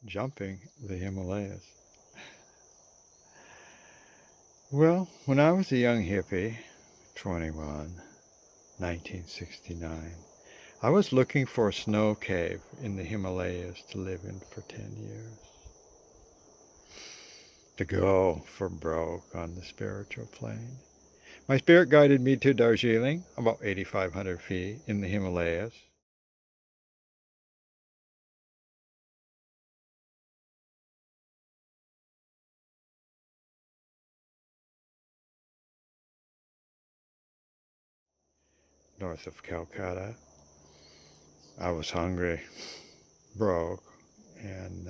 jumping the Himalayas. Well, when I was a young hippie, 21, 1969, I was looking for a snow cave in the Himalayas to live in for 10 years. To go for broke on the spiritual plane. My spirit guided me to Darjeeling, about 8,500 feet in the Himalayas. North of Calcutta. I was hungry, broke, and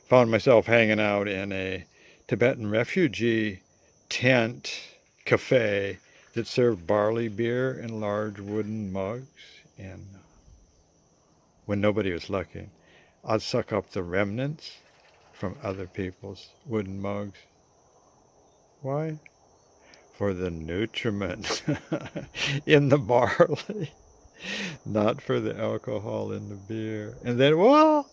found myself hanging out in a Tibetan refugee tent cafe that served barley beer in large wooden mugs. And when nobody was looking, I'd suck up the remnants from other people's wooden mugs. Why? For the nutriment in the barley, not for the alcohol in the beer. And then, well,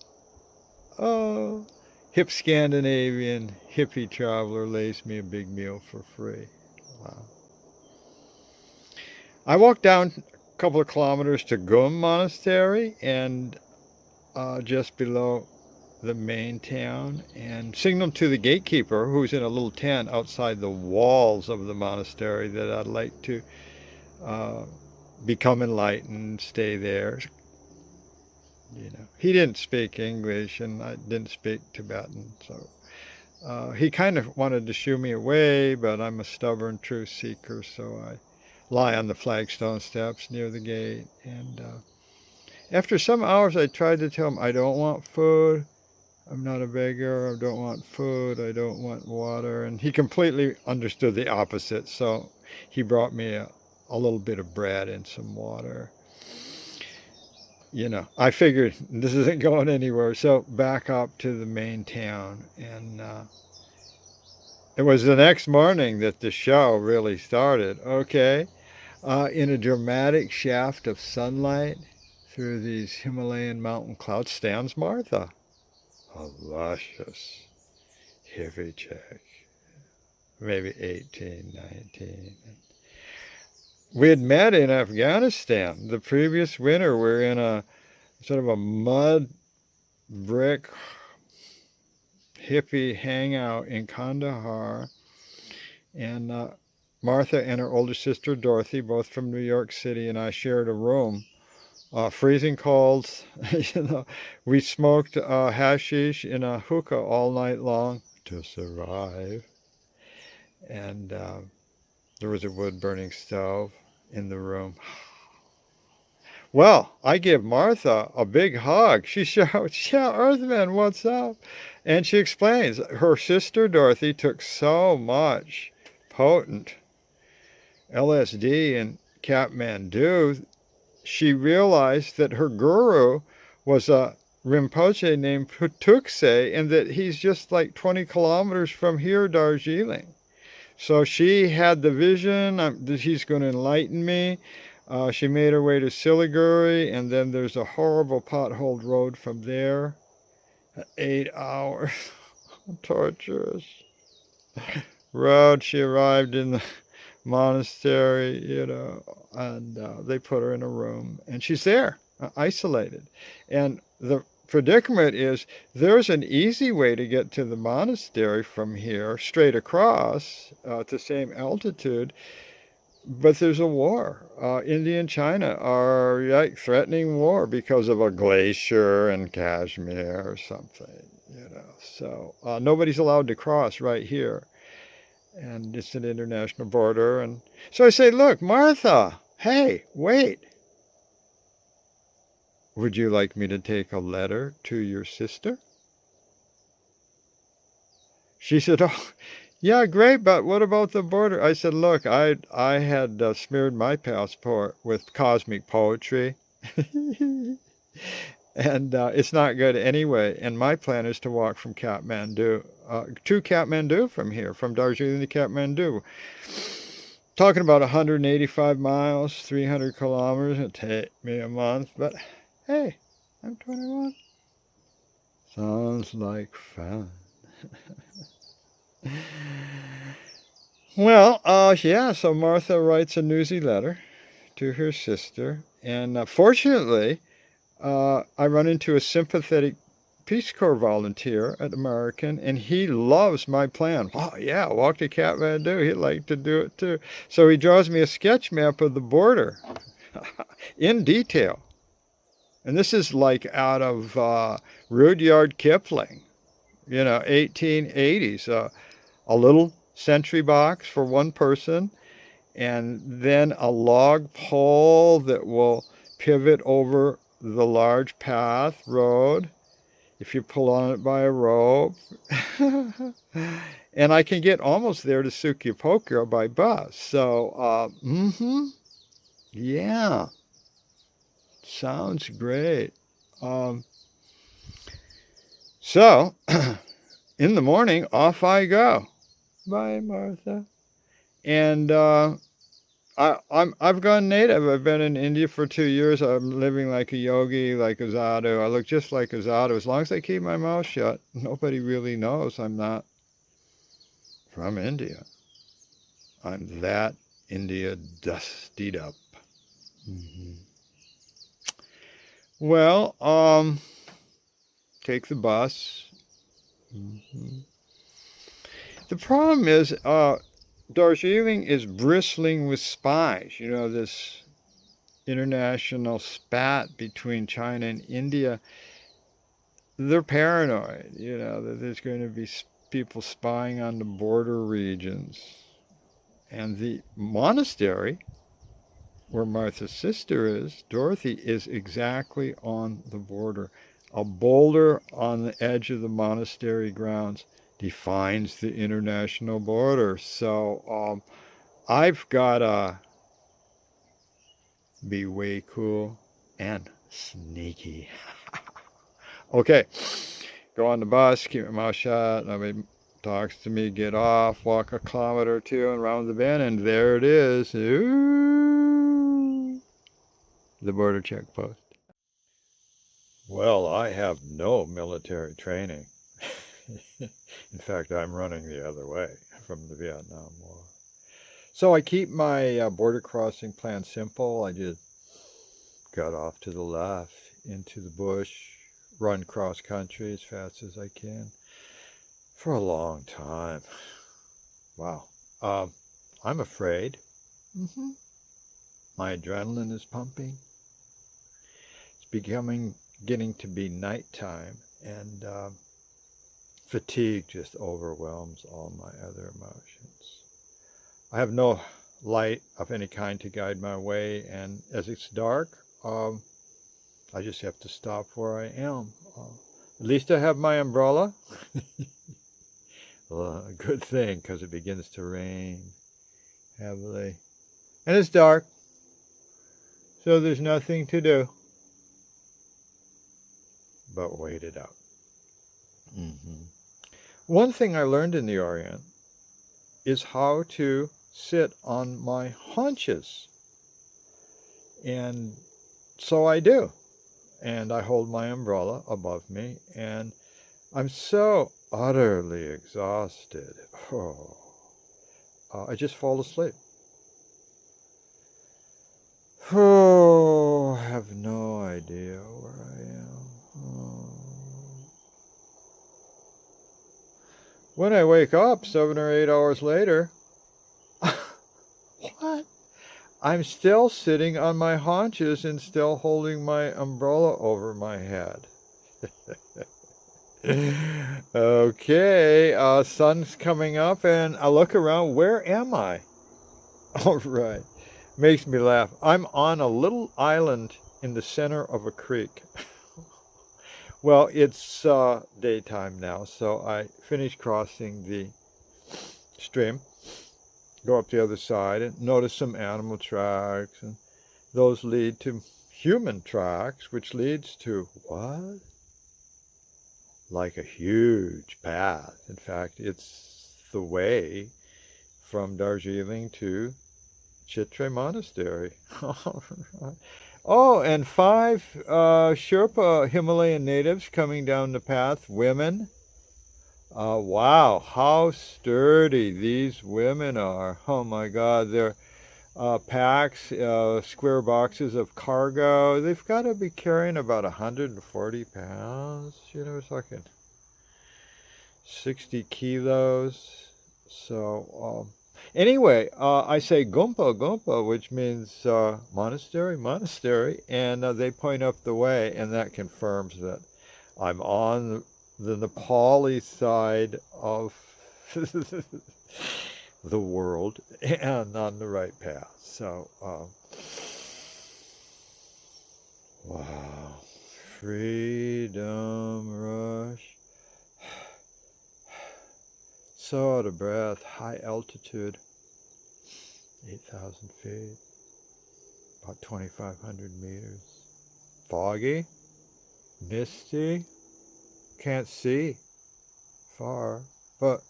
oh, hip Scandinavian hippie traveler lays me a big meal for free. Wow. I walked down a couple of kilometers to Gum Monastery and just below the main town and signaled to the gatekeeper who's in a little tent outside the walls of the monastery that I'd like to uh, become enlightened, stay there. He didn't speak English and I didn't speak Tibetan, so he kind of wanted to shoo me away, but I'm a stubborn truth seeker, so I lie on the flagstone steps near the gate. And after some hours, I tried to tell him I don't want food. I'm not a beggar. I don't want food. I don't want water. And he completely understood the opposite. So he brought me a little bit of bread and some water. I figured this isn't going anywhere. So back up to the main town. And it was the next morning that the show really started. Okay. In a dramatic shaft of sunlight through these Himalayan mountain clouds stands Martha, a luscious hippie chick, maybe 18, 19. We had met in Afghanistan the previous winter. We're in a sort of a mud brick hippie hangout in Kandahar. And Martha and her older sister Dorothy, both from New York City, and I shared a room. Freezing cold, you know. We smoked hashish in a hookah all night long to survive. And there was a wood burning stove in the room. Well, I give Martha a big hug. She shouts, "Yeah, Earthman, what's up?" And she explains her sister Dorothy took so much potent LSD in Kathmandu, she realized that her guru was a Rinpoche named Putukse and that he's just like 20 kilometers from here, Darjeeling. So she had the vision that he's going to enlighten me. She made her way to Siliguri, and then there's a horrible potholed road from there. 8 hours. Torturous road. She arrived in the monastery, and they put her in a room, and she's there, isolated. And the predicament is there's an easy way to get to the monastery from here, straight across at the same altitude, but there's a war. India and China are like threatening war because of a glacier in Kashmir or something. So nobody's allowed to cross right here, and it's an international border. And so I say, look, Martha, hey, wait. Would you like me to take a letter to your sister? She said, oh, yeah, great, but what about the border? I said, look, I had smeared my passport with cosmic poetry. And it's not good anyway. And my plan is to walk from Kathmandu to Kathmandu from here, from Darjeeling to Kathmandu. Talking about 185 miles, 300 kilometers. It'll take me a month, but hey, I'm 21. Sounds like fun. Well, yeah, so Martha writes a newsy letter to her sister. And fortunately, I run into a sympathetic Peace Corps volunteer at American, and he loves my plan. Oh, yeah, walk to Kathmandu. He'd like to do it too. So he draws me a sketch map of the border in detail. And this is like out of Rudyard Kipling, 1880s. A little sentry box for one person, and then a log pole that will pivot over the large path road if you pull on it by a rope. And I can get almost there to Sukyapokyo by bus. So, yeah, sounds great. Um, so, in the morning, off I go. Bye, Martha. And I've gone native. I've been in India for 2 years. I'm living like a yogi, like a sadhu. I look just like a sadhu. As long as I keep my mouth shut, nobody really knows I'm not from India. I'm that India dustied up. Hmm. Well, take the bus. Hmm. The problem is, Darjeeling is bristling with spies. This international spat between China and India. They're paranoid, that there's going to be people spying on the border regions. And the monastery where Martha's sister is, Dorothy, is exactly on the border. A boulder on the edge of the monastery grounds defines the international border. So I've got to be way cool and sneaky. Okay, go on the bus, keep my mouth shut, nobody talks to me, get off, walk a kilometer or two and round the bend, and there it is. Ooh, the border check post. Well, I have no military training. In fact, I'm running the other way from the Vietnam War. So I keep my border crossing plan simple. I just got off to the left into the bush, run cross country as fast as I can for a long time. Wow. I'm afraid. Mm-hmm. My adrenaline is pumping. It's getting to be nighttime, and fatigue just overwhelms all my other emotions. I have no light of any kind to guide my way, and as it's dark, I just have to stop where I am. At least I have my umbrella. Well, a good thing, because it begins to rain heavily. And it's dark, so there's nothing to do but wait it out. Mm-hmm. One thing I learned in the Orient is how to sit on my haunches. And so I do. And I hold my umbrella above me, and I'm so utterly exhausted. I just fall asleep. I have no idea where I am. When I wake up 7 or 8 hours later, what? I'm still sitting on my haunches and still holding my umbrella over my head. Okay, sun's coming up, and I look around. Where am I? All right. Makes me laugh. I'm on a little island in the center of a creek. Well, it's daytime now, so I finish crossing the stream, go up the other side, and notice some animal tracks, and those lead to human tracks, which leads to what? Like a huge path. In fact, it's the way from Darjeeling to Chitre Monastery. Oh, and five Sherpa Himalayan natives coming down the path, women. Wow, how sturdy these women are. Oh my God, they're packs, square boxes of cargo. They've got to be carrying about 140 pounds. You know, it's like 60 kilos. So, anyway, I say Gumpa, Gumpa, which means monastery, monastery. And they point up the way, and that confirms that I'm on the Nepali side of the world and on the right path. So, wow. Freedom rush. So out of breath. High altitude. 8,000 feet. About 2,500 meters. Foggy. Misty. Can't see far. But,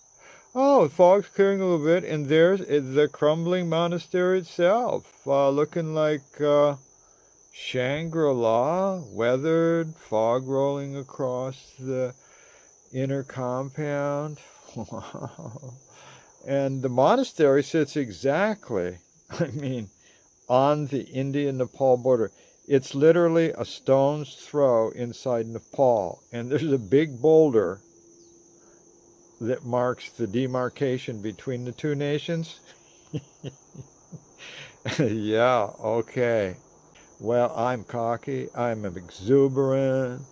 oh, the fog's clearing a little bit. And there's the crumbling monastery itself. Looking like Shangri-La. Weathered. Fog rolling across the inner compound. Wow. And the monastery sits exactly, I mean, on the India-Nepal border. It's literally a stone's throw inside Nepal. And there's a big boulder that marks the demarcation between the two nations. Yeah, okay. Well, I'm cocky. I'm exuberant.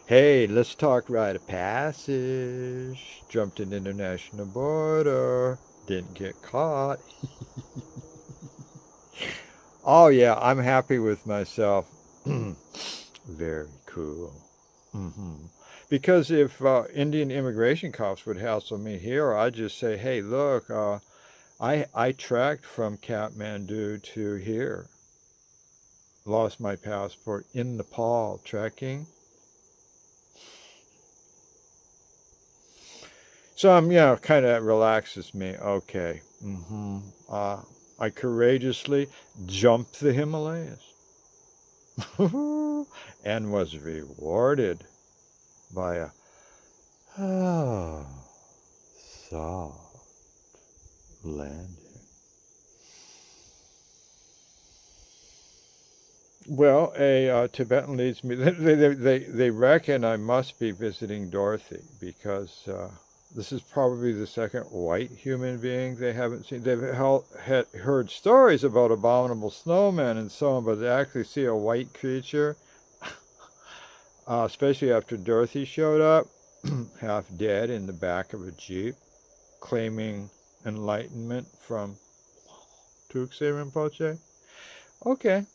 Hey, let's talk rite of passage. Jumped an international border. Didn't get caught. Oh, yeah, I'm happy with myself. Very cool. hmm Because if Indian immigration cops would hassle me here, I'd just say, hey, look, I trekked from Kathmandu to here. Lost my passport in Nepal trekking. So kind of relaxes me. Okay. I courageously jumped the Himalayas and was rewarded by a soft landing. Well, a Tibetan leads me. They reckon I must be visiting Dorothy because this is probably the second white human being they haven't seen. They've heard stories about abominable snowmen and so on, but they actually see a white creature, especially after Dorothy showed up, half dead in the back of a jeep, claiming enlightenment from Tukse Rinpoche. Okay,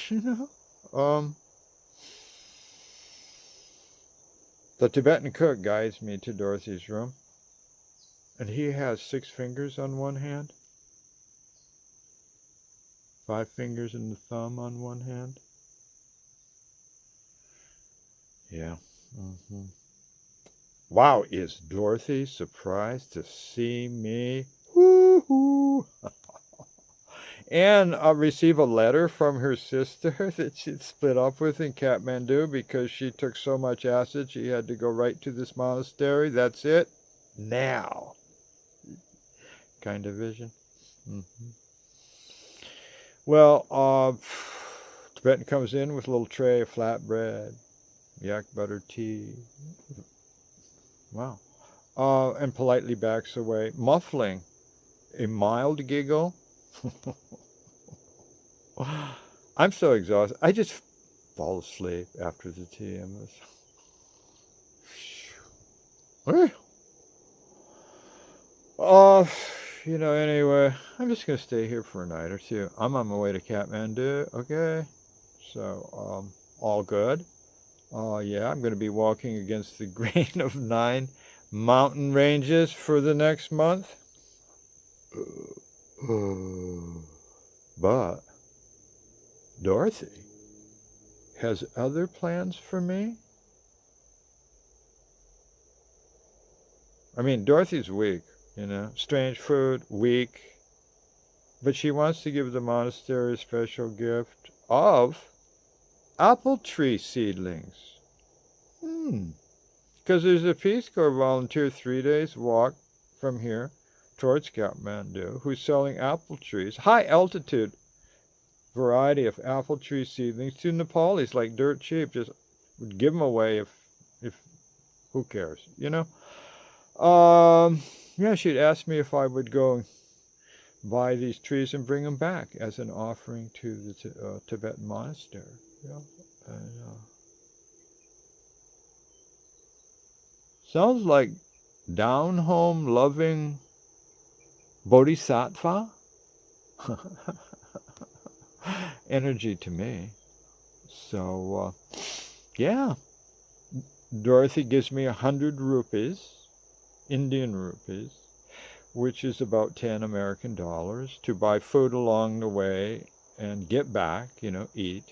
you know. The Tibetan cook guides me to Dorothy's room, and he has 6 fingers on one hand, 5 fingers and the thumb on one hand. Yeah. hmm Wow, is Dorothy surprised to see me? Woo-hoo! And receive a letter from her sister that she'd split up with in Kathmandu because she took so much acid she had to go right to this monastery. That's it. Now. Kind of vision. hmm Well, Tibetan comes in with a little tray of flatbread, yak butter tea. Wow. And politely backs away, muffling a mild giggle. I'm so exhausted. I just fall asleep after the tea. Uh, anyway, I'm just going to stay here for a night or two. I'm on my way to Kathmandu, okay? So, all good. Yeah, I'm going to be walking against the grain of 9 mountain ranges for the next month. But Dorothy has other plans for me. I mean, Dorothy's weak, strange food, weak. But she wants to give the monastery a special gift of apple tree seedlings. Because there's a Peace Corps volunteer 3 days walk from here towards Kathmandu who's selling apple trees, high altitude variety of apple tree seedlings to Nepalis, like dirt cheap. Just would give them away if who cares, you know? Yeah, she'd asked me if I would go buy these trees and bring them back as an offering to the Tibetan monastery. Yeah. And, sounds like down home loving bodhisattva energy to me. So, yeah, Dorothy gives me 100 rupees, Indian rupees, which is about 10 American dollars, to buy food along the way and get back, eat.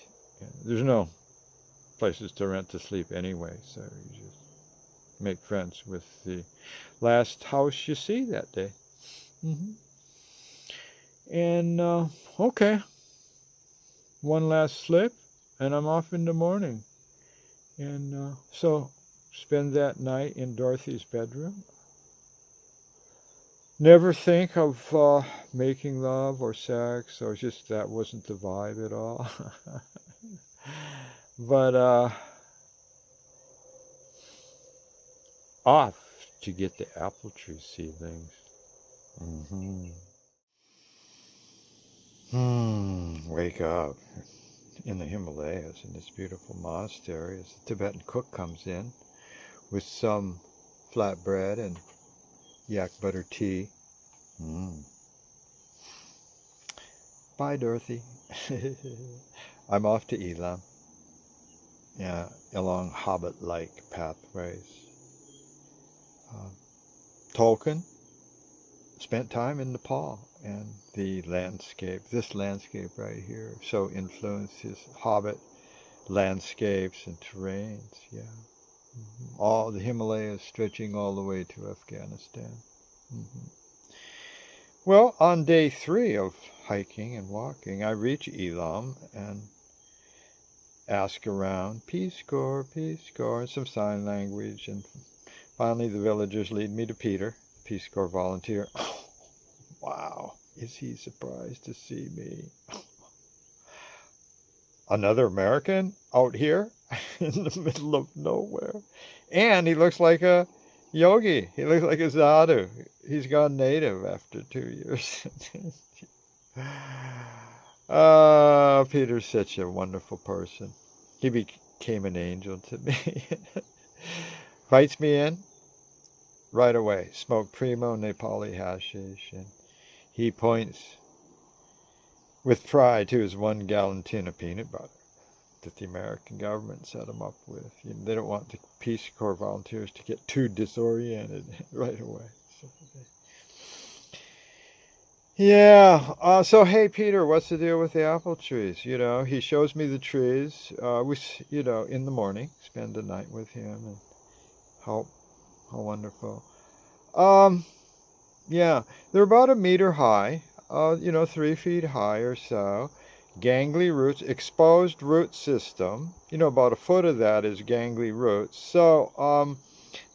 There's no places to rent to sleep anyway, so you just make friends with the last house you see that day. Mm-hmm. And, okay, one last slip, and I'm off in the morning. And so spend that night in Dorothy's bedroom. Never think of making love or sex, or just that wasn't the vibe at all. But off to get the apple tree seedlings. Wake up in the Himalayas in this beautiful monastery as the Tibetan cook comes in with some flatbread and yak butter tea. Bye, Dorothy. I'm off to Elam. Yeah, along hobbit-like pathways. Tolkien spent time in Nepal, and the landscape, this landscape right here, so influenced his hobbit landscapes and terrains. Yeah, all the Himalayas stretching all the way to Afghanistan. Well, on day 3 of hiking and walking, I reach Elam and ask around, Peace Corps, some sign language, and finally the villagers lead me to Peter, Peace Corps volunteer. Oh, wow, is he surprised to see me? Another American out here in the middle of nowhere. And he looks like a yogi. He looks like a sadhu. He's gone native after 2 years. Peter's such a wonderful person. He became an angel to me. Invites me in right away. Smoke primo Nepali hashish. And he points with pride to his 1-gallon tin of peanut butter that the American government set him up with. They don't want the Peace Corps volunteers to get too disoriented right away. Yeah. So, hey, Peter, what's the deal with the apple trees? He shows me the trees. We, in the morning, spend the night with him, and how wonderful. Yeah, they're about 1 meter high. 3 feet high or so. Gangly roots, exposed root system. About 1 foot of that is gangly roots. So,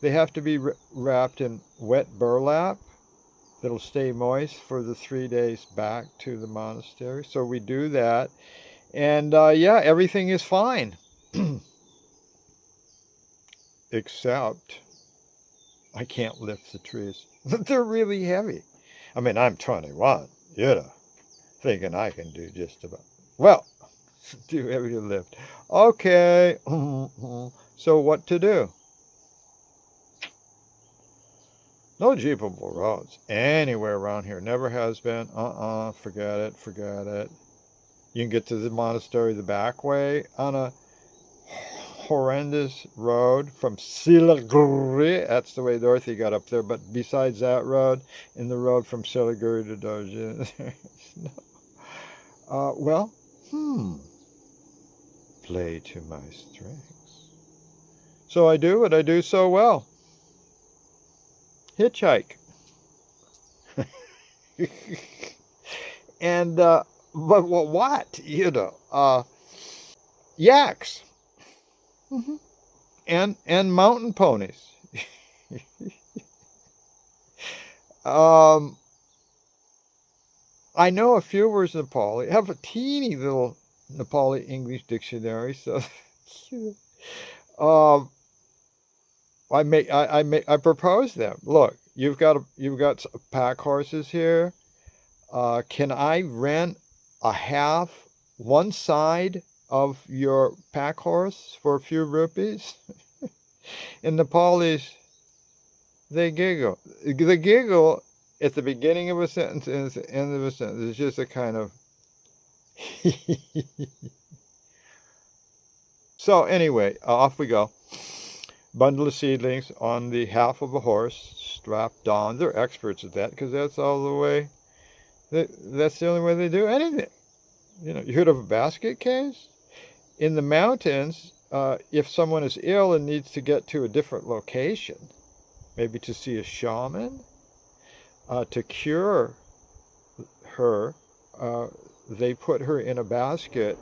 they have to be wrapped in wet burlap that'll stay moist for the 3 days back to the monastery. So we do that. And yeah, everything is fine. Except I can't lift the trees. They're really heavy. I mean, I'm 21, thinking I can do just about, well, too heavy to lift. Okay. So what to do? No jeepable roads anywhere around here. Never has been. Forget it. You can get to the monastery the back way on a horrendous road from Siliguri. That's the way Dorothy got up there. But besides that road, in the road from Siliguri to Darjeeling, there's no. Well, play to my strengths. So I do what I do so well. Hitchhike. And, but what? yaks, and mountain ponies. Um, I know a few words Nepali. I have a teeny little Nepali English dictionary, so um, I propose them. Look, you've got pack horses here. Can I rent a half, one side of your pack horse for a few rupees? In Nepalese, they giggle. The giggle at the beginning of a sentence and at the end of a sentence is just a kind of. So anyway, off we go. Bundle of seedlings on the half of a horse, strapped on. They're experts at that because that's all the way. That's the only way they do anything. You heard of a basket case? In the mountains, if someone is ill and needs to get to a different location, maybe to see a shaman, to cure her, uh, they put her in a basket,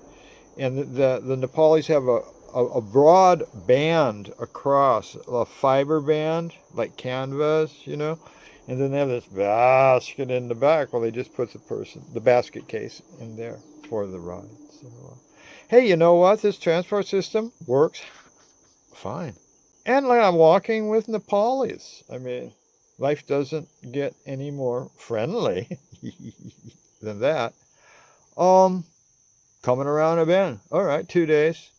and the Nepalis have a broad band across, a fiber band like canvas, and then they have this basket in the back. Well, they just put the basket case in there for the ride. So, hey, you know what? This transport system works fine. And like I'm walking with Nepalis. I mean, life doesn't get any more friendly than that. Um, Coming around a bend. All right, 2 days.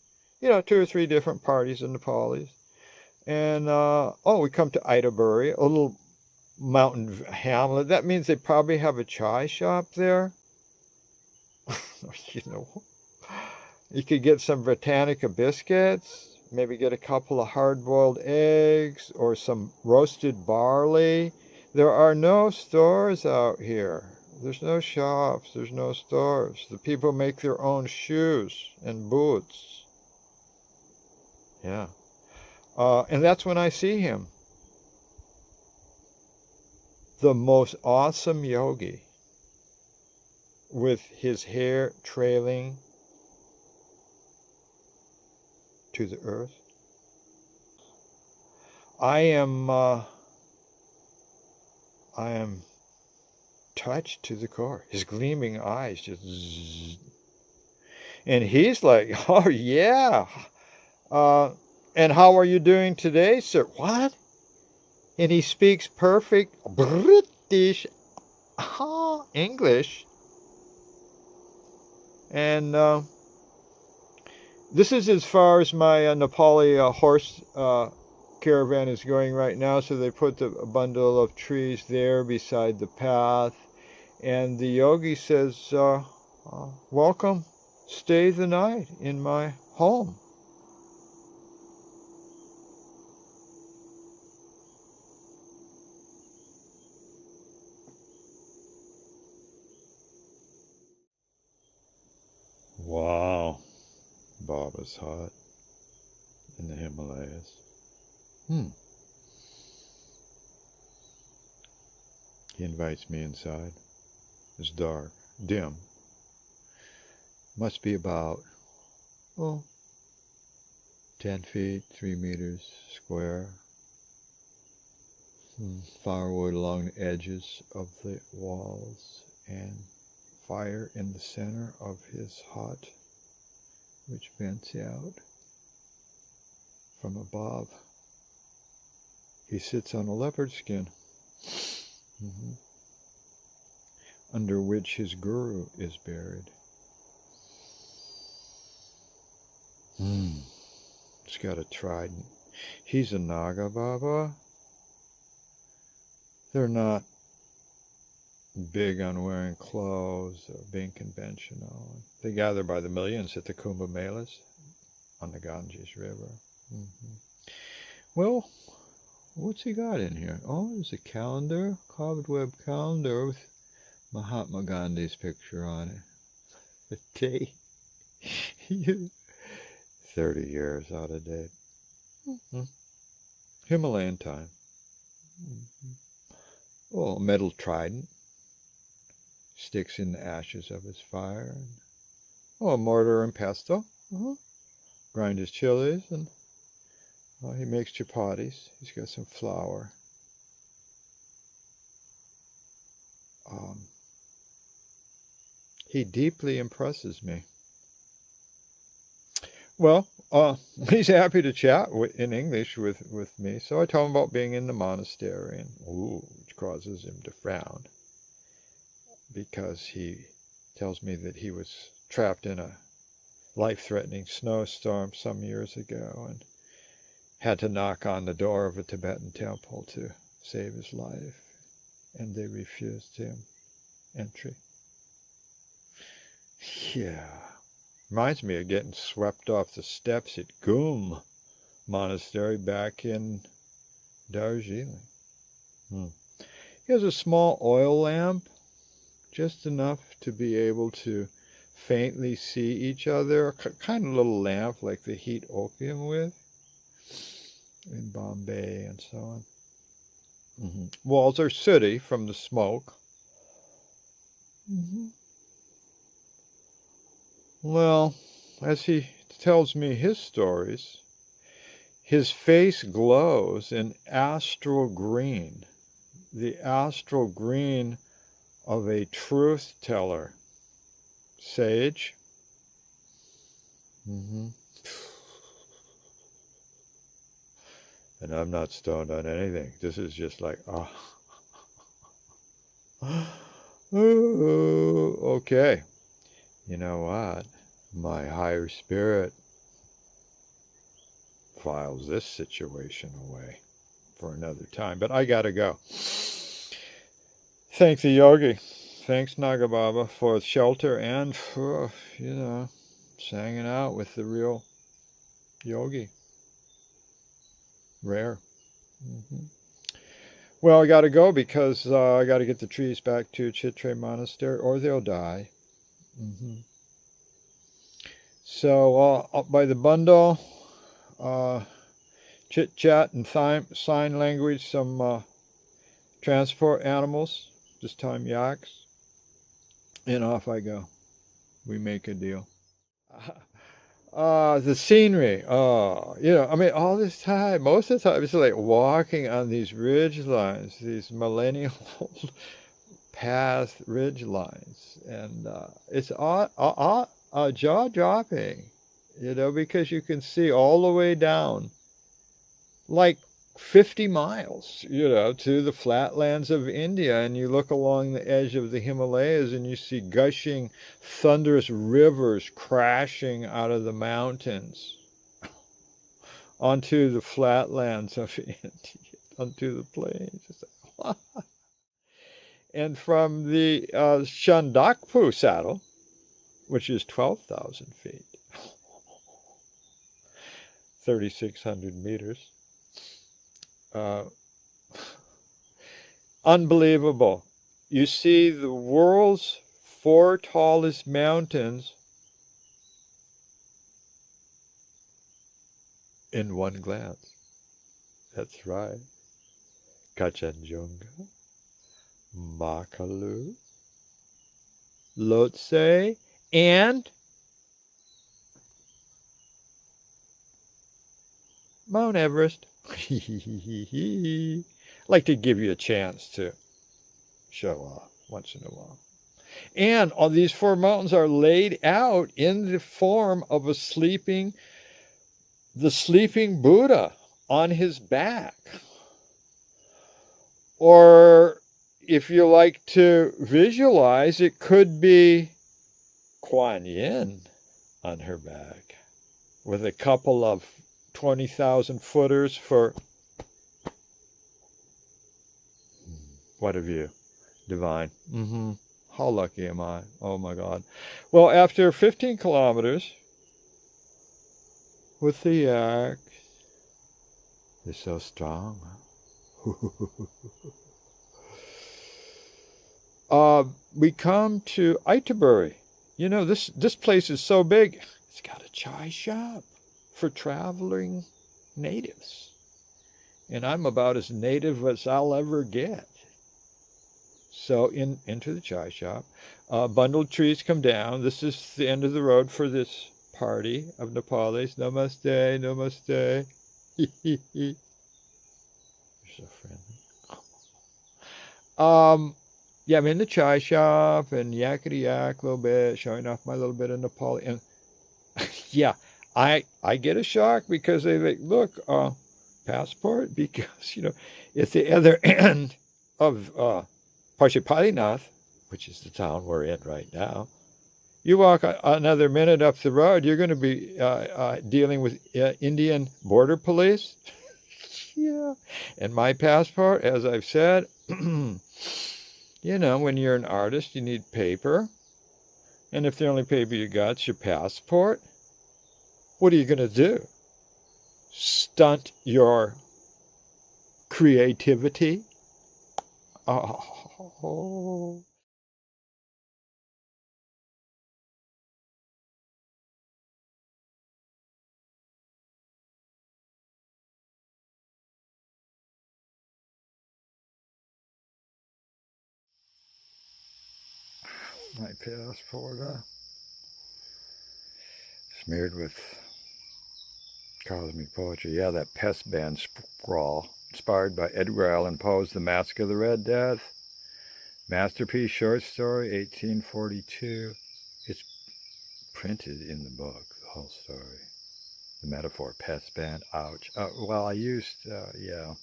2 or 3 different parties in Nepalis. And, we come to Idabury, a little mountain hamlet. That means they probably have a chai shop there. you know, you could get some Britannica biscuits, maybe get a couple of hard-boiled eggs or some roasted barley. There are no stores out here. There's no shops. There's no stores. The people make their own shoes and boots. Yeah. And that's when I see him. The most awesome yogi with his hair trailing to the earth. I am touched to the core. His gleaming eyes just zzz. And he's like, oh yeah. And how are you doing today, sir? What? And he speaks perfect British English. And this is as far as my Nepali horse caravan is going right now. So they put a bundle of trees there beside the path. And the yogi says, welcome, stay the night in my home. Wow, Baba's hut in the Himalayas. He invites me inside. It's dark, dim. Must be about, 10 feet, 3 meters square. Firewood along the edges of the walls and fire in the center of his hut, which vents out from above. He sits on a leopard skin, under which his guru is buried. It's got a trident. He's a Naga Baba. They're not big on wearing clothes or being conventional. They gather by the millions at the Kumbh Melas on the Ganges River. Well, what's he got in here? Oh, there's a calendar, cobweb calendar with Mahatma Gandhi's picture on it. A date. 30 years out of date. Himalayan time. Oh, a metal trident. Sticks in the ashes of his fire. A mortar and pestle. grind his chilies, and he makes chapatis. He's got some flour. He deeply impresses me. Well, he's happy to chat in English with me, so I tell him about being in the monastery, and which causes him to frown, because he tells me that he was trapped in a life-threatening snowstorm some years ago and had to knock on the door of a Tibetan temple to save his life, and they refused him entry. Yeah. Reminds me of getting swept off the steps at Gum Monastery back in Darjeeling. He has a small oil lamp, just enough to be able to faintly see each other, a kind of little lamp like they heat opium with in Bombay and so on. Walls are sooty from the smoke. Well, as he tells me his stories, his face glows in astral green, the astral green of a truth teller. Sage. And I'm not stoned on anything. This is just like, okay. You know what? My higher spirit files this situation away for another time. But I gotta go. Thank the yogi. Thanks, Naga Baba, for shelter and for, hanging out with the real yogi. Rare. Well, I gotta go because I gotta get the trees back to Chitre Monastery or they'll die. So up by the bundle, chit-chat and sign language, some transport animals, this time yaks, and off I go. We make a deal. The scenery, all this time, most of the time, it's like walking on these ridge lines, these millennial path ridge lines, and it's jaw-dropping, because you can see all the way down, like 50 miles, to the flatlands of India, and you look along the edge of the Himalayas and you see gushing, thunderous rivers crashing out of the mountains onto the flatlands of India, onto the plains. And from the Chandakpu saddle, which is 12,000 feet, 3,600 meters, unbelievable. You see the world's 4 tallest mountains in one glance. That's right. Kachanjunga, Makalu, Lhotse, and Mount Everest. Like to give you a chance to show off once in a while. And all these 4 mountains are laid out in the form of the sleeping Buddha on his back. Or if you like to visualize, it could be Kuan Yin on her back with a couple of 20,000 footers for, what a view, divine. How lucky am I? Oh my God. Well, after 15 kilometers with the yaks, they're so strong. We come to Itabury. This place is so big. It's got a chai shop for traveling natives. And I'm about as native as I'll ever get. So into the chai shop. Bundled trees come down. This is the end of the road for this party of Nepalis. Namaste, namaste. You're so friendly. Yeah, I'm in the chai shop and yakety yak a little bit, showing off my little bit of Nepali. And yeah, I get a shock because they like, look, passport, because it's the other end of Pashupatinath, which is the town we're in right now. You walk another minute up the road, you're going to be dealing with Indian border police. Yeah, and my passport, as I've said, when you're an artist, you need paper, and if the only paper you got's your passport, what are you going to do? Stunt your creativity? Oh. My passport, smeared with cosmic poetry. Yeah, that postman scrawl, inspired by Edgar Allan Poe's The Masque of the Red Death. Masterpiece short story, 1842. It's printed in the book, the whole story. The metaphor, postman, ouch. Well, I used, yeah,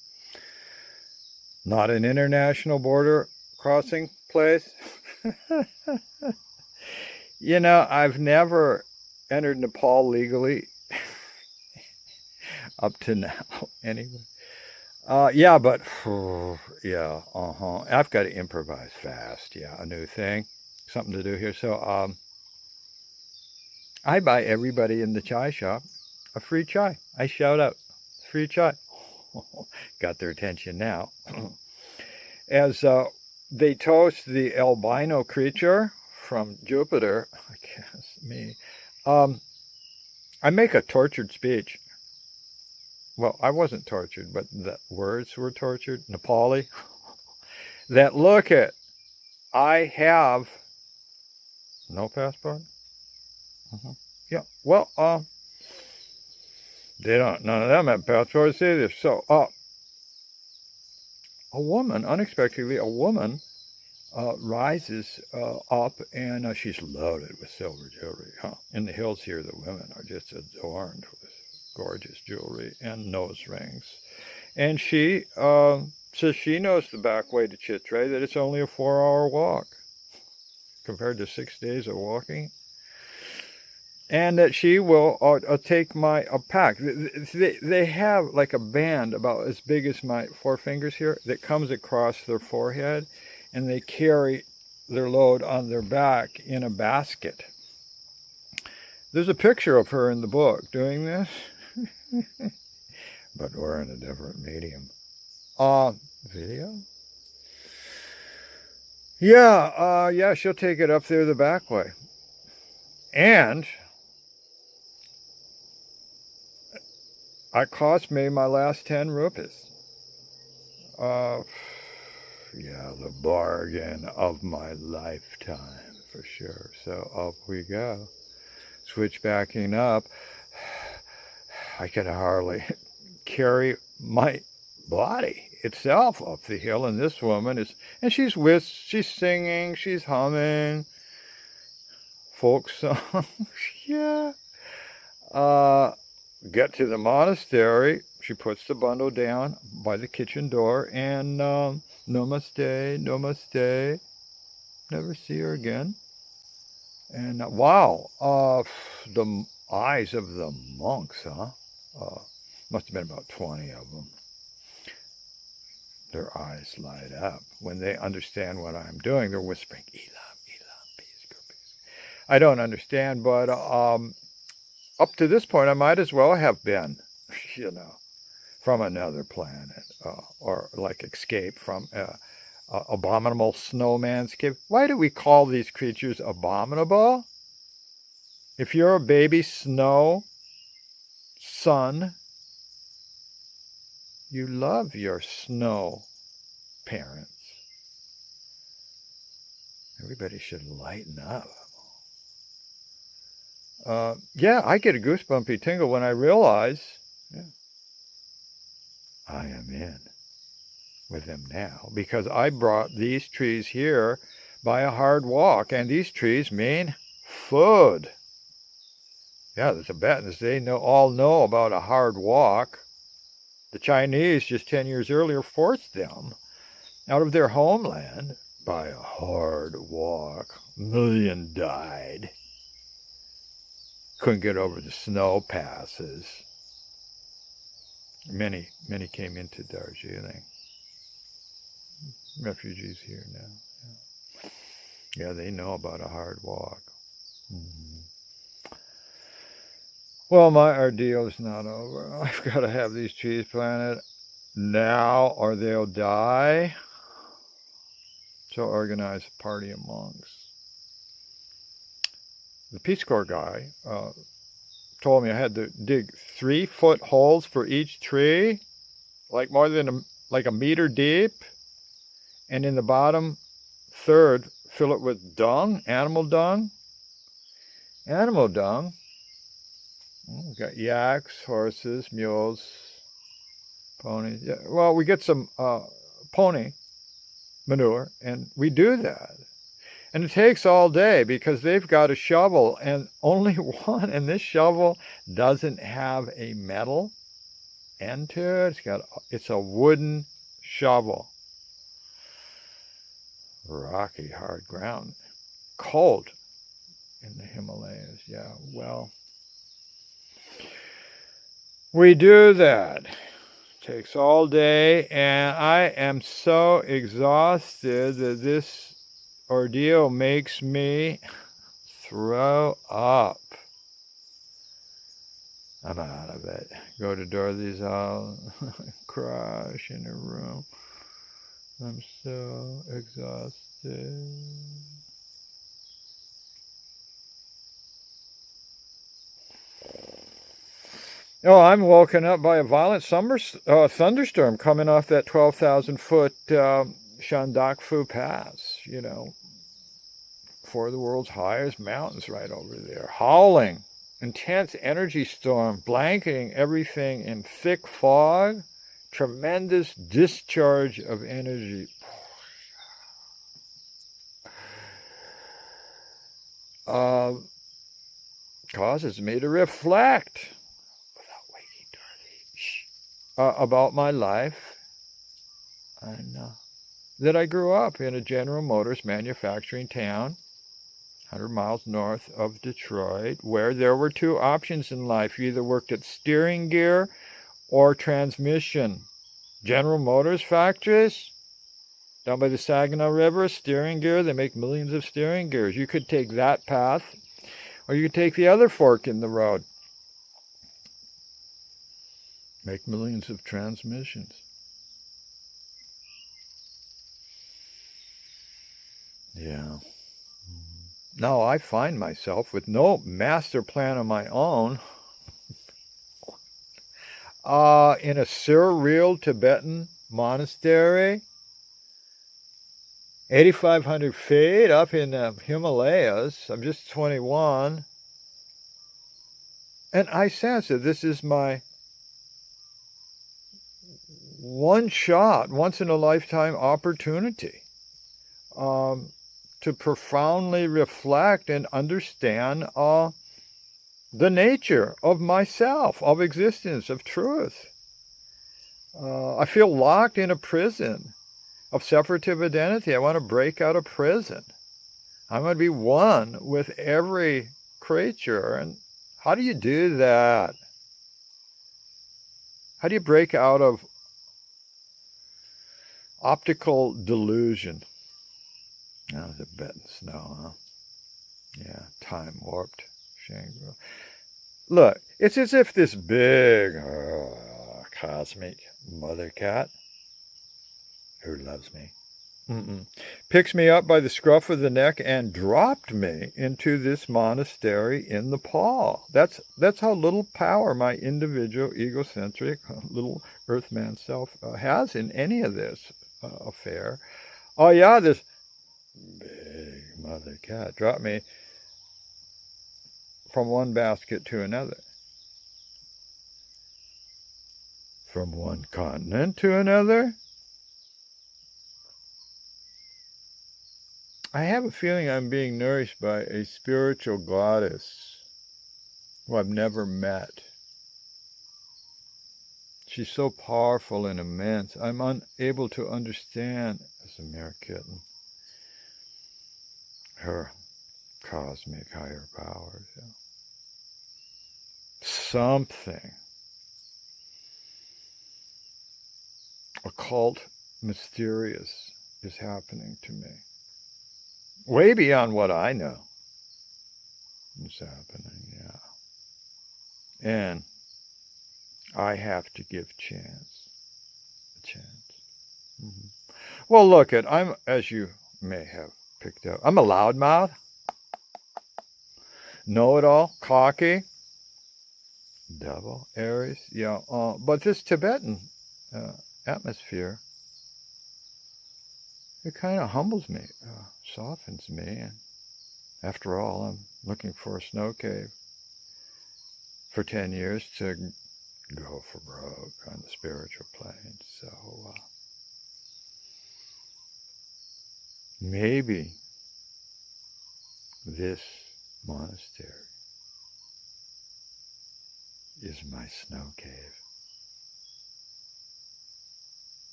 not an international border crossing place. I've never entered Nepal legally up to now, anyway. Yeah, but yeah, I've got to improvise fast. Yeah, a new thing, something to do here. So, I buy everybody in the chai shop a free chai. I shout out, free chai. Got their attention now. As they toast the albino creature from Jupiter, I guess me. I make a tortured speech. Well, I wasn't tortured, but the words were tortured. Nepali. That look at, I have no passport. Yeah. Well, they don't. None of them have passports either. So, unexpectedly, a woman rises up, and she's loaded with silver jewelry. In the hills here, the women are just adorned with gorgeous jewelry and nose rings. And she says she knows the back way to Chitre, that it's only a 4-hour walk compared to 6 days of walking. And that she will take my pack. They have like a band about as big as my 4 fingers here that comes across their forehead, and they carry their load on their back in a basket. There's a picture of her in the book doing this, but we're in a different medium. Video? Yeah, she'll take it up there the back way. And it cost me my last 10 rupees. Yeah, the bargain of my lifetime, for sure. So up we go. Switchbacking up. I could hardly carry my body itself up the hill, and this woman is, and she's singing, she's humming folk songs. Yeah. Get to the monastery. She puts the bundle down by the kitchen door, and namaste, namaste. Never see her again. And wow, the eyes of the monks, must have been about 20 of them. Their eyes light up. When they understand what I'm doing, they're whispering, Elam, Elam, peace, go peace. I don't understand, but up to this point, I might as well have been, from another planet, or like escape from abominable snowman's cave. Why do we call these creatures abominable? If you're a baby snow son, you love your snow parents. Everybody should lighten up. Yeah, I get a goosebumpy tingle when I realize, yeah, I am in with them now because I brought these trees here by a hard walk, and these trees mean food. Yeah, the Tibetans, they all know about a hard walk. The Chinese, just 10 years earlier, forced them out of their homeland by a hard walk. A million died. Couldn't get over the snow passes. Many came into Darjeeling. Refugees here now. Yeah, they know about a hard walk. Mm-hmm. Well, my ordeal is not over. I've got to have these trees planted now or they'll die. So organize a party of monks. The Peace Corps guy told me I had to dig 3-foot holes for each tree, like more than like a meter deep, and in the bottom third fill it with dung, animal dung. Animal dung. We've got yaks, horses, mules, ponies. Yeah, well, we get some pony manure, and we do that. And it takes all day because they've got a shovel, and only one, and this shovel doesn't have a metal end to it. It's a wooden shovel. Rocky, hard ground. Cold in the Himalayas. Yeah, well, we do that. Takes all day, and I am so exhausted that this ordeal makes me throw up. I'm out of it. Go to Dorothy's house, crash in her room. I'm so exhausted. Oh, I'm woken up by a violent thunderstorm coming off that 12,000-foot Shandakfu Pass, 4 of the world's highest mountains right over there. Howling, intense energy storm, blanketing everything in thick fog, tremendous discharge of energy. Causes me to reflect about my life, and that I grew up in a General Motors manufacturing town, 100 miles north of Detroit, where there were 2 options in life. You either worked at steering gear or transmission. General Motors factories, down by the Saginaw River, steering gear, they make millions of steering gears. You could take that path, or you could take the other fork in the road. Make millions of transmissions. Yeah. Now I find myself with no master plan of my own in a surreal Tibetan monastery, 8,500 feet up in the Himalayas. I'm just 21. And I sense that this is my once in a lifetime opportunity to profoundly reflect and understand the nature of myself, of existence, of truth. I feel locked in a prison of separative identity. I want to break out of prison. I want to be one with every creature. And how do you do that? How do you break out of optical delusion? Oh, the Tibetan snow, huh? Yeah, time warped Shangri-La. Look, it's as if this big cosmic mother cat who loves me picks me up by the scruff of the neck and dropped me into this monastery in Nepal. That's how little power my individual egocentric little earthman self has in any of this affair. Oh yeah, this big mother cat dropped me from one basket to another, from one continent to another. I have a feeling I'm being nourished by a spiritual goddess who I've never met. She's so powerful and immense. I'm unable to understand, as a mere kitten, her cosmic higher powers. Something occult, mysterious is happening to me. Way beyond what I know is happening, yeah. And I have to give a chance. Mm-hmm. Well, look, I'm, as you may have picked up, I'm a loudmouth, know-it-all, cocky, devil, Aries, yeah. But this Tibetan atmosphere, it kind of humbles me, softens me. And after all, I'm looking for a snow cave for 10 years to go for broke on the spiritual plane. So maybe this monastery is my snow cave.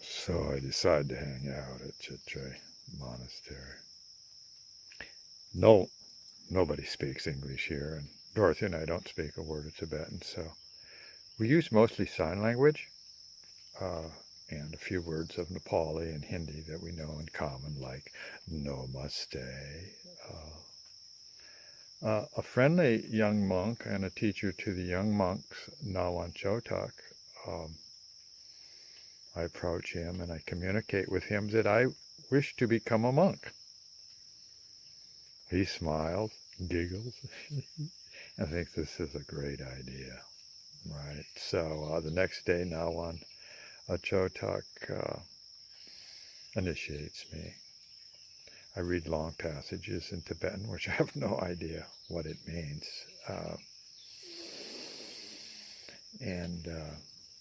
So I decided to hang out at Chitre Monastery. Nobody speaks English here, and Dorothy and I don't speak a word of Tibetan, so we use mostly sign language and a few words of Nepali and Hindi that we know in common, like namaste. A friendly young monk and a teacher to the young monks, Nawan Chotak, I approach him and I communicate with him that I wish to become a monk. He smiles, giggles, and thinks this is a great idea, right? So the next day, Nawan Chotak initiates me. I read long passages in Tibetan, which I have no idea what it means. And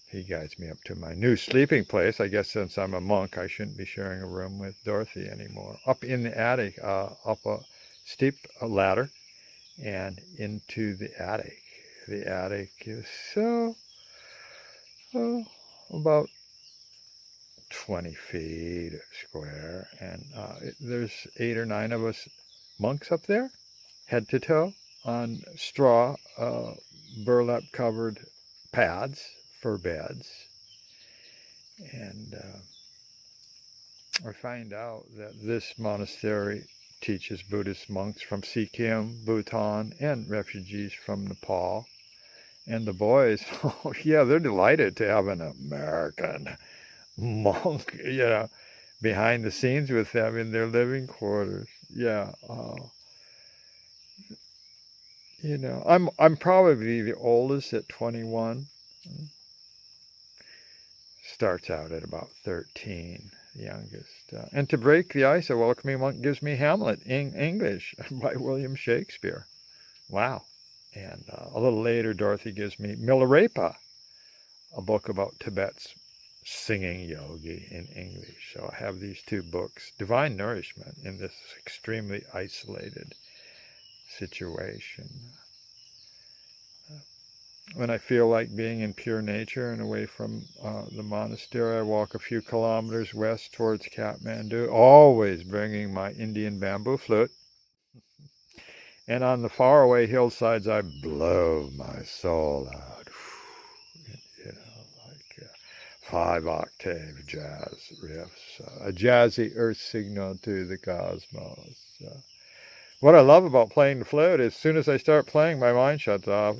he guides me up to my new sleeping place. I guess since I'm a monk, I shouldn't be sharing a room with Dorothy anymore. Up in the attic, up a steep ladder and into the attic. The attic is about 20 feet square, and there's 8 or 9 of us monks up there, head to toe, on straw, burlap-covered pads for beds. And I find out that this monastery teaches Buddhist monks from Sikkim, Bhutan, and refugees from Nepal. And the boys, oh yeah, they're delighted to have an American monk, behind the scenes with them in their living quarters. Yeah. I'm probably the oldest at 21. Starts out at about 13, the youngest. And to break the ice, a welcoming monk gives me Hamlet in English by William Shakespeare. Wow. And a little later, Dorothy gives me Milarepa, a book about Tibet's singing yogi in English. So I have these 2 books, divine nourishment in this extremely isolated situation. When I feel like being in pure nature and away from the monastery, I walk a few kilometers west towards Kathmandu, always bringing my Indian bamboo flute. And on the faraway hillsides, I blow my soul out, like 5-octave jazz riffs, a jazzy earth signal to the cosmos. What I love about playing the flute is as soon as I start playing, my mind shuts off.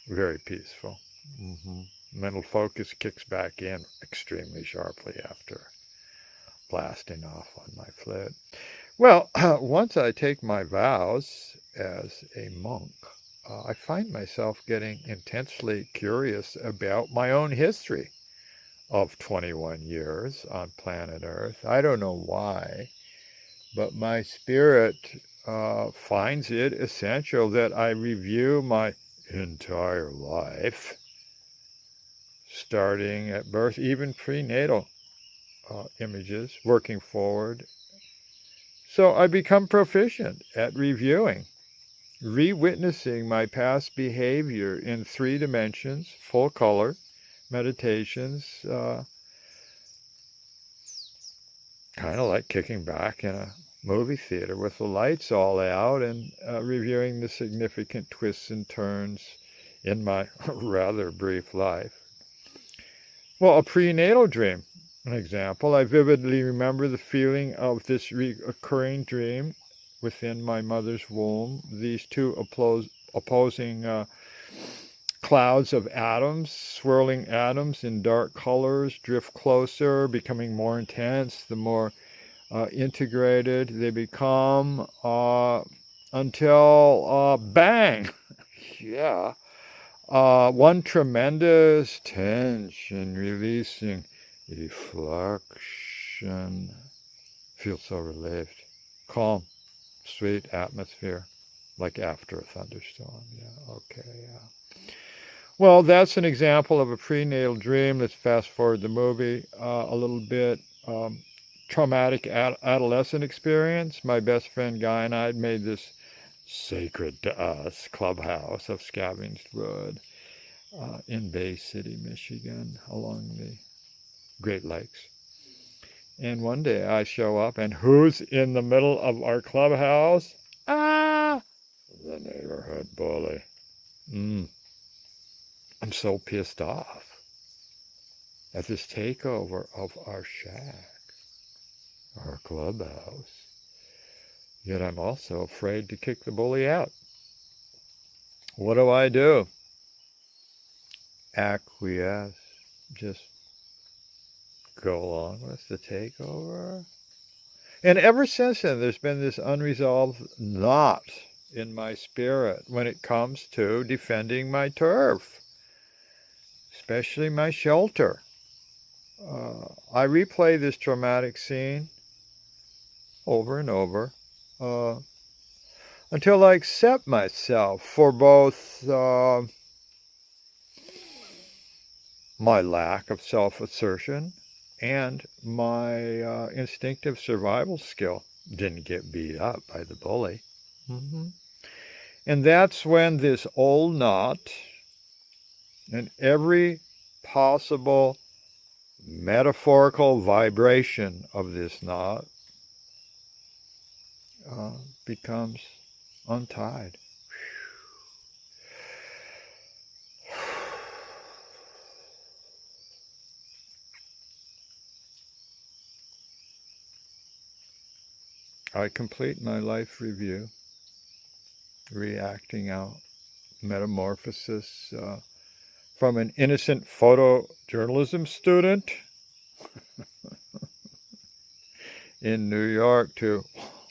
Very peaceful. Mm-hmm. Mental focus kicks back in extremely sharply after blasting off on my flute. Well, once I take my vows as a monk, I find myself getting intensely curious about my own history of 21 years on planet Earth. I don't know why. but my spirit finds it essential that I review my entire life, starting at birth, even prenatal images, working forward. So I become proficient at reviewing, re-witnessing my past behavior in 3 dimensions, full color, meditations, kind of like kicking back in a movie theater with the lights all out and reviewing the significant twists and turns in my rather brief life. Well, a prenatal dream, an example. I vividly remember the feeling of this recurring dream within my mother's womb. These two opposing clouds of atoms, swirling atoms in dark colors, drift closer, becoming more intense the more integrated they become, until bang! Yeah. One tremendous tension releasing efflection. Feel so relieved. Calm, sweet atmosphere, like after a thunderstorm. Yeah, okay, yeah. Well, that's an example of a prenatal dream. Let's fast forward the movie a little bit. Traumatic adolescent experience. My best friend Guy and I had made this sacred to us clubhouse of scavenged wood in Bay City, Michigan, along the Great Lakes. And one day I show up, and who's in the middle of our clubhouse? Ah, the neighborhood bully. I'm so pissed off at this takeover of our shack, our clubhouse. Yet I'm also afraid to kick the bully out. What do? Acquiesce. Just go along with the takeover. And ever since then, there's been this unresolved knot in my spirit when it comes to defending my turf, especially my shelter. I replay this traumatic scene over and over until I accept myself for both my lack of self-assertion and my instinctive survival skill. Didn't get beat up by the bully. Mm-hmm. And that's when this old knot and every possible metaphorical vibration of this knot becomes untied. I complete my life review, reacting out metamorphosis from an innocent photojournalism student in New York to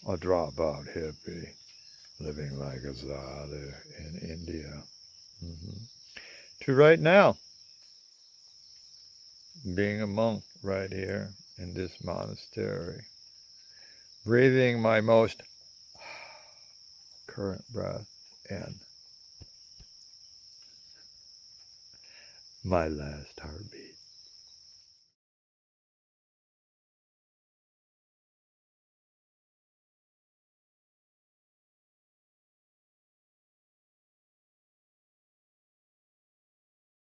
a dropout hippie living like a sadhu in India. Mm-hmm. To right now, being a monk right here in this monastery, breathing my most current breath in, my last heartbeat.